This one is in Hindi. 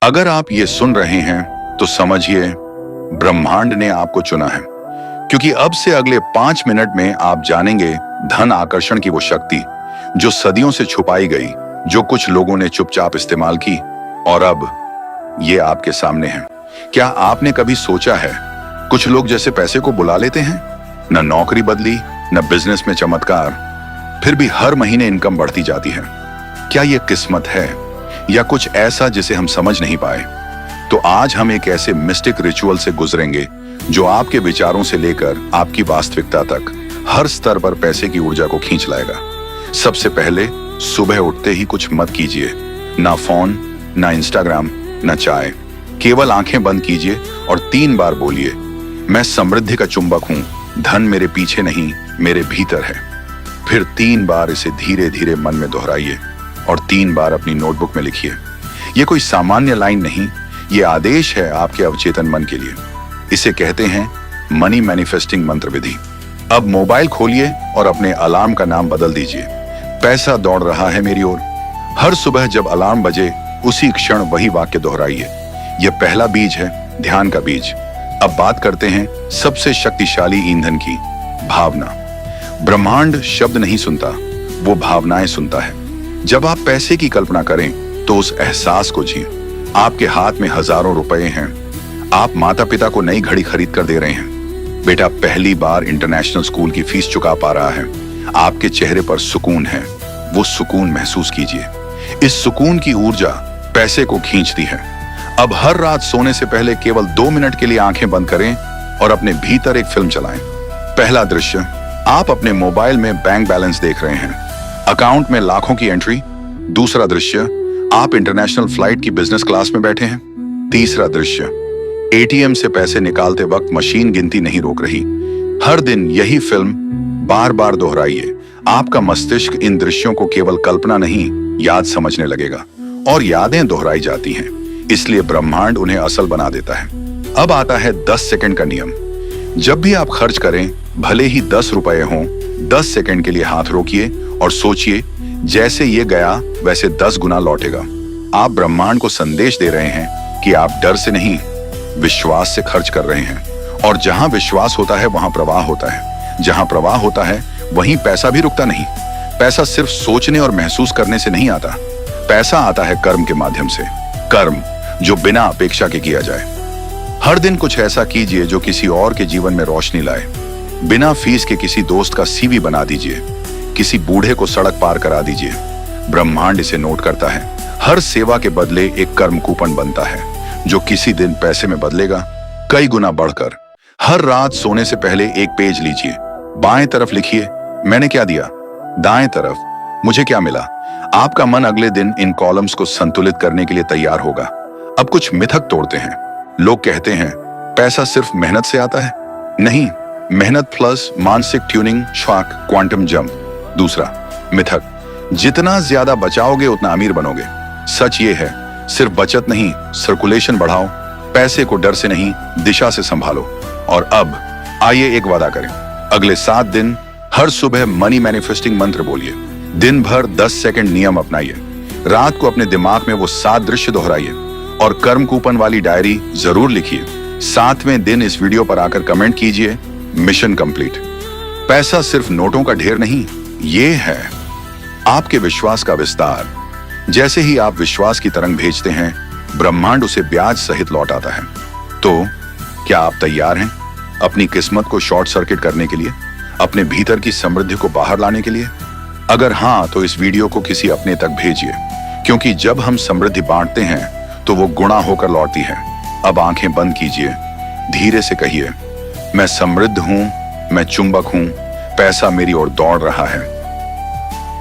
अगर आप ये सुन रहे हैं तो समझिए ब्रह्मांड ने आपको चुना है, क्योंकि अब से अगले 5 मिनट में आप जानेंगे धन आकर्षण की वो शक्ति जो सदियों से छुपाई गई, जो कुछ लोगों ने चुपचाप इस्तेमाल की और अब ये आपके सामने है। क्या आपने कभी सोचा है, कुछ लोग जैसे पैसे को बुला लेते हैं, न नौकरी बदली न बिजनेस में चमत्कार, फिर भी हर महीने इनकम बढ़ती जाती है। क्या ये किस्मत है या कुछ ऐसा जिसे हम समझ नहीं पाए? तो आज हम एक ऐसे मिस्टिक रिचुअल से गुजरेंगे जो आपके विचारों से लेकर आपकी वास्तविकता तक हर स्तर पर पैसे की ऊर्जा को खींच लाएगा। सबसे पहले सुबह उठते ही कुछ मत कीजिए, ना फोन, ना इंस्टाग्राम, ना चाय। केवल आंखें बंद कीजिए और 3 बार बोलिए, मैं समृद्धि का चुंबक हूं, धन मेरे पीछे नहीं मेरे भीतर है। फिर 3 बार इसे धीरे धीरे मन में दोहराइए और 3 बार अपनी नोटबुक में लिखिए। यह कोई सामान्य लाइन नहीं, ये आदेश है आपके अवचेतन मन के लिए। इसे कहते हैं मनी मैनिफेस्टिंग मंत्र विधि। अब मोबाइल खोलिए और अपने अलार्म का नाम बदल दीजिए। पैसा दौड़ रहा है मेरी ओर। हर सुबह जब अलार्म बजे उसी क्षण वही वाक्य दोहराइए। यह पहला बीज है, ध्यान का बीज। अब बात करते हैं सबसे शक्तिशाली ईंधन की, भावना। ब्रह्मांड शब्द नहीं सुनता, वो भावनाएं सुनता है। जब आप पैसे की कल्पना करें तो उस एहसास को जिए। आपके हाथ में हजारों रुपए हैं, आप माता पिता को नई घड़ी खरीद कर दे रहे हैं, बेटा पहली बार इंटरनेशनल स्कूल की फीस चुका पा रहा है, आपके चेहरे पर सुकून है। वो सुकून महसूस कीजिए। इस सुकून की ऊर्जा पैसे को खींचती है। अब हर रात सोने से पहले केवल 2 मिनट के लिए आंखें बंद करें और अपने भीतर एक फिल्म चलाएं। पहला दृश्य, आप अपने मोबाइल में बैंक बैलेंस देख रहे हैं, अकाउंट में लाखों की एंट्री। दूसरा दृश्य, आप इंटरनेशनल फ्लाइट की बिजनेस क्लास में बैठे हैं। तीसरा दृश्य, एटीएम से पैसे निकालते वक्त मशीन गिनती नहीं रोक रही। हर दिन यही फिल्म बार बार दोहराइए। आपका मस्तिष्क इन दृश्यों को केवल कल्पना नहीं, याद समझने लगेगा और यादें दोहराई जाती हैं, इसलिए ब्रह्मांड उन्हें असल बना देता है। अब आता है 10 सेकंड का नियम। जब भी आप खर्च करें, भले ही 10 रुपए हों, 10 सेकंड के लिए हाथ रोकिए और सोचिए, जैसे ये गया वैसे 10 गुना लौटेगा। आप ब्रह्मांड को संदेश दे रहे हैं कि आप डर से नहीं, विश्वास से खर्च कर रहे हैं। और जहां विश्वास होता है वहां प्रवाह होता है। जहां प्रवाह होता है वहीं पैसा भी रुकता नहीं। पैसा सिर्फ सोचने और महसूस करने से नहीं आता, पैसा आता है कर्म के माध्यम से। कर्म जो बिना अपेक्षा के किया जाए। हर दिन कुछ ऐसा कीजिए जो किसी और के जीवन में रोशनी लाए। बिना फीस के किसी दोस्त का सीवी बना दीजिए, किसी बूढ़े को सड़क पार करा दीजिए। ब्रह्मांड इसे नोट करता है। हर सेवा के बदले एक कर्म कूपन बनता है जो किसी दिन पैसे में बदलेगा कई गुना बढ़कर। हर रात सोने से पहले एक पेज लीजिए। बाएं तरफ लिखिए, मैंने क्या दिया, दाएं तरफ मुझे क्या मिला। आपका मन अगले दिन इन कॉलम्स को संतुलित करने के लिए तैयार होगा। अब कुछ मिथक तोड़ते हैं। लोग कहते हैं पैसा सिर्फ मेहनत से आता है। नहीं, मेहनत प्लस मानसिक ट्यूनिंग, शॉक, क्वांटम जंप। दूसरा मिथक, जितना ज्यादा बचाओगे उतना अमीर बनोगे। सच ये है, सिर्फ बचत नहीं, सर्कुलेशन बढ़ाओ। पैसे को डर से नहीं, दिशा से संभालो। और अब आइए एक वादा करें, अगले 7 दिन हर सुबह मनी मैनिफेस्टिंग मंत्र बोलिए। दिन भर 10 सेकंड नियम अपनाइए। रात को अपने दिमाग में वो 7 दृश्य दोहराइए और कर्म कूपन वाली डायरी जरूर लिखिए। 7वें दिन इस वीडियो पर आकर कमेंट कीजिए, मिशन कंप्लीट। पैसा सिर्फ नोटों का ढेर नहीं, ये है आपके विश्वास का विस्तार। जैसे ही आप विश्वास की तरंग भेजते हैं, ब्रह्मांड उसे ब्याज सहित लौट आता है। तो क्या आप तैयार हैं अपनी किस्मत को शॉर्ट सर्किट करने के लिए, अपने भीतर की समृद्धि को बाहर लाने के लिए? अगर हाँ, तो इस वीडियो को किसी अपने तक भेजिए, क्योंकि जब हम समृद्धि बांटते हैं तो वो गुणा होकर लौटती है। अब आंखें बंद कीजिए, धीरे से कहिए, मैं समृद्ध हूं, मैं चुंबक हूं, पैसा मेरी ओर दौड़ रहा है।